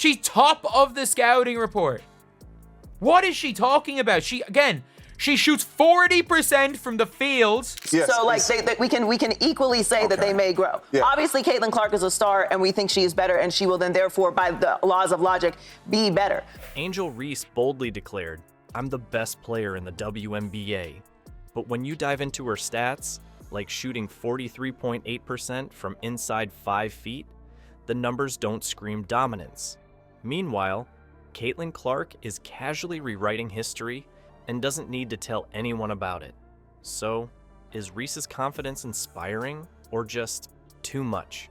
She's top of the scouting report. What is she talking about? She shoots 40% from the fields. Yes, so, like, we can equally say that they may grow. Yeah. Obviously, Caitlin Clark is a star, and we think she is better, and she will then, therefore, by the laws of logic, be better. Angel Reese boldly declared, "I'm the best player in the WNBA." But when you dive into her stats, like shooting 43.8% from inside 5 feet, the numbers don't scream dominance. Meanwhile, Caitlin Clark is casually rewriting history and doesn't need to tell anyone about it. So, is Reese's confidence inspiring or just too much?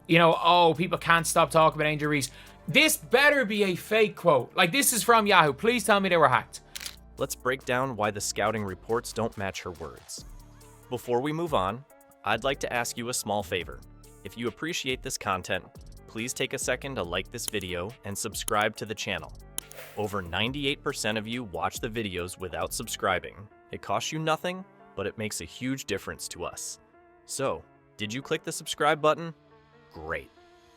People can't stop talking about Angel Reese. This better be a fake quote. Like, this is from Yahoo. Please tell me they were hacked. Let's break down why the scouting reports don't match her words. Before we move on, I'd like to ask you a small favor. If you appreciate this content, please take a second to like this video and subscribe to the channel. Over 98% of you watch the videos without subscribing. It costs you nothing, but it makes a huge difference to us. So, did you click the subscribe button? Great.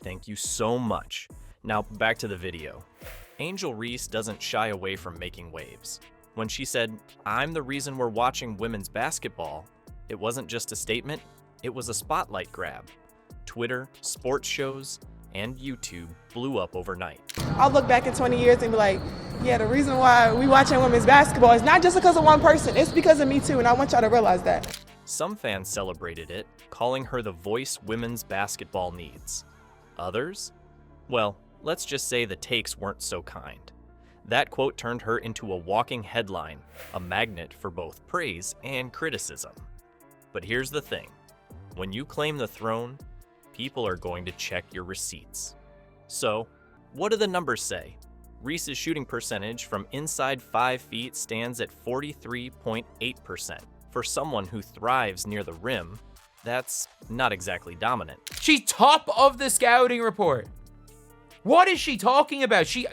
Thank you so much. Now back to the video. Angel Reese doesn't shy away from making waves. When she said, "I'm the reason we're watching women's basketball," it wasn't just a statement, it was a spotlight grab. Twitter, sports shows, and YouTube blew up overnight. I'll look back in 20 years and be like, yeah, the reason why we watching women's basketball is not just because of one person, it's because of me too, and I want y'all to realize that. Some fans celebrated it, calling her the voice women's basketball needs. Others? Well, let's just say the takes weren't so kind. That quote turned her into a walking headline, a magnet for both praise and criticism. But here's the thing. When you claim the throne, people are going to check your receipts. So, what do the numbers say? Reese's shooting percentage from inside 5 feet stands at 43.8%. For someone who thrives near the rim, that's not exactly dominant. She's top of the scouting report. What is she talking about? She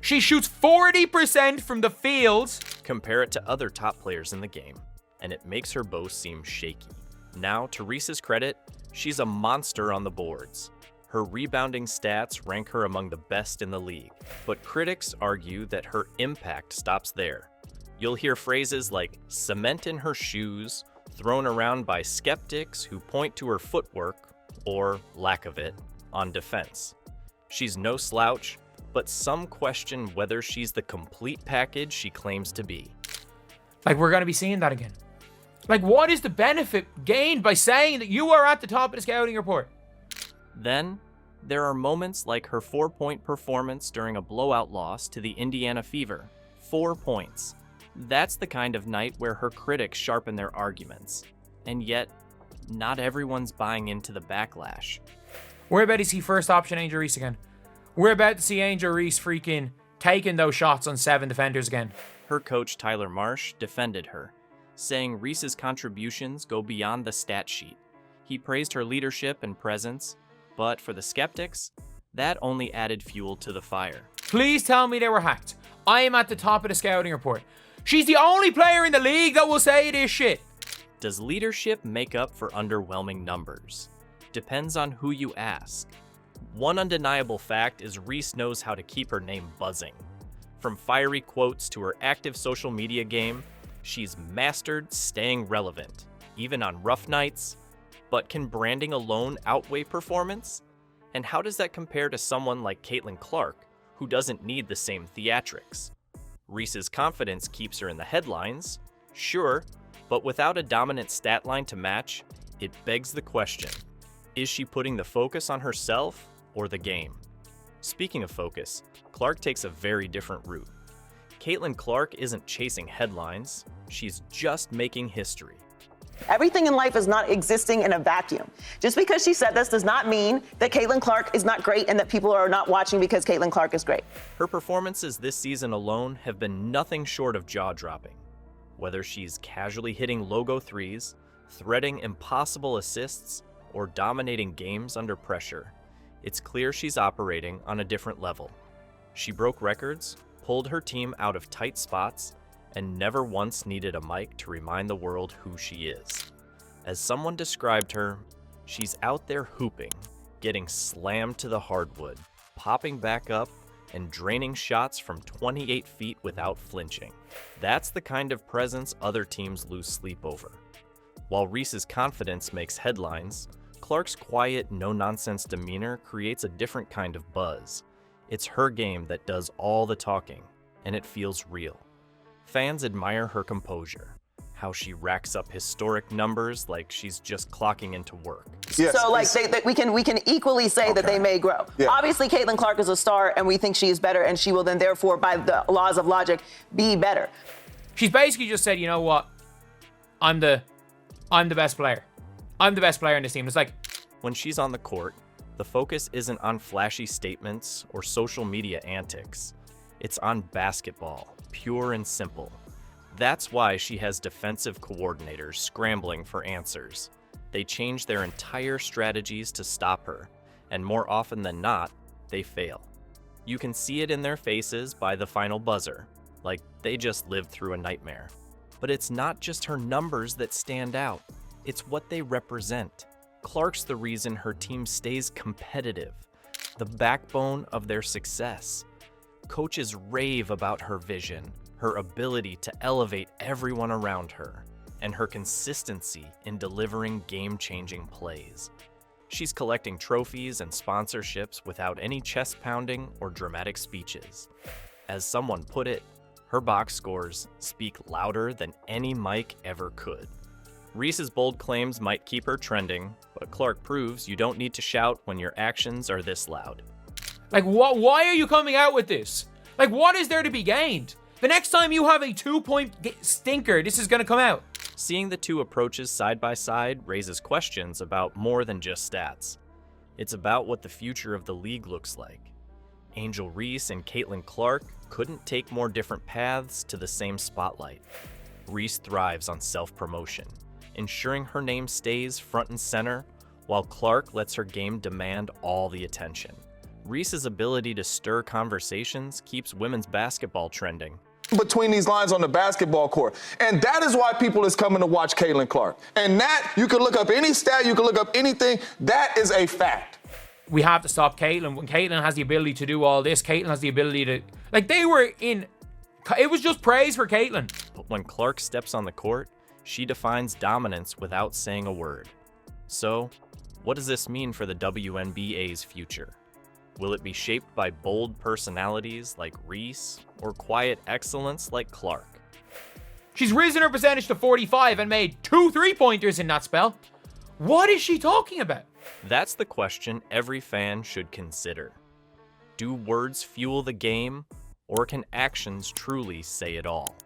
shoots 40% from the field. Compare it to other top players in the game, and it makes her boast seem shaky. Now, to Reese's credit, she's a monster on the boards. Her rebounding stats rank her among the best in the league, but critics argue that her impact stops there. You'll hear phrases like "cement in her shoes" thrown around by skeptics who point to her footwork, or lack of it, on defense. She's no slouch, but some question whether she's the complete package she claims to be. Like, we're going to be seeing that again. Like, what is the benefit gained by saying that you are at the top of the scouting report? Then, there are moments like her 4-point performance during a blowout loss to the Indiana Fever. 4 points. That's the kind of night where her critics sharpen their arguments. And yet, not everyone's buying into the backlash. We're about to see first option Angel Reese again. We're about to see Angel Reese freaking taking those shots on 7 defenders again. Her coach, Tyler Marsh, defended her, saying Reese's contributions go beyond the stat sheet. He praised her leadership and presence, but for the skeptics, that only added fuel to the fire. Please tell me they were hacked. I am at the top of the scouting report. She's the only player in the league that will say this shit. Does leadership make up for underwhelming numbers? Depends on who you ask. One undeniable fact is Reese knows how to keep her name buzzing. From fiery quotes to her active social media game, she's mastered staying relevant, even on rough nights. But can branding alone outweigh performance? And how does that compare to someone like Caitlin Clark, who doesn't need the same theatrics? Reese's confidence keeps her in the headlines, sure, but without a dominant stat line to match, it begs the question, is she putting the focus on herself or the game? Speaking of focus, Clark takes a very different route. Caitlin Clark isn't chasing headlines, she's just making history. Everything in life is not existing in a vacuum. Just because she said this does not mean that Caitlin Clark is not great and that people are not watching because Caitlin Clark is great. Her performances this season alone have been nothing short of jaw-dropping. Whether she's casually hitting logo threes, threading impossible assists, or dominating games under pressure, it's clear she's operating on a different level. She broke records, pulled her team out of tight spots, and never once needed a mic to remind the world who she is. As someone described her, she's out there hooping, getting slammed to the hardwood, popping back up and draining shots from 28 feet without flinching. That's the kind of presence other teams lose sleep over. While Reese's confidence makes headlines, Clark's quiet, no-nonsense demeanor creates a different kind of buzz. It's her game that does all the talking, and it feels real. Fans admire her composure, how she racks up historic numbers like she's just clocking into work. Yes, so like we can equally say that they may grow. Yeah. Obviously, Caitlin Clark is a star, and we think she is better, and she will then therefore, by the laws of logic, be better. She's basically just said, you know what? I'm the best player. I'm the best player in this team. It's like, when she's on the court, the focus isn't on flashy statements or social media antics. It's on basketball, pure and simple. That's why she has defensive coordinators scrambling for answers. They change their entire strategies to stop her, and more often than not, they fail. You can see it in their faces by the final buzzer, like they just lived through a nightmare. But it's not just her numbers that stand out, it's what they represent. Clark's the reason her team stays competitive, the backbone of their success. Coaches rave about her vision, her ability to elevate everyone around her, and her consistency in delivering game-changing plays. She's collecting trophies and sponsorships without any chest-pounding or dramatic speeches. As someone put it, her box scores speak louder than any mic ever could. Reese's bold claims might keep her trending, but Clark proves you don't need to shout when your actions are this loud. Like, why are you coming out with this? Like, what is there to be gained? The next time you have a 2-point stinker, this is going to come out. Seeing the two approaches side by side raises questions about more than just stats. It's about what the future of the league looks like. Angel Reese and Caitlin Clark couldn't take more different paths to the same spotlight. Reese thrives on self-promotion, ensuring her name stays front and center, while Clark lets her game demand all the attention. Reese's ability to stir conversations keeps women's basketball trending. Between these lines on the basketball court. And that is why people is coming to watch Caitlin Clark. And that, you can look up any stat, you can look up anything, that is a fact. We have to stop Caitlin. When Caitlin has the ability to do all this, Caitlin has the ability to... Like, they were in... It was just praise for Caitlin. But when Clark steps on the court, she defines dominance without saying a word. So, what does this mean for the WNBA's future? Will it be shaped by bold personalities like Reese or quiet excellence like Clark? She's risen her percentage to 45 and made 2 3-pointers in that spell. What is she talking about? That's the question every fan should consider. Do words fuel the game, or can actions truly say it all?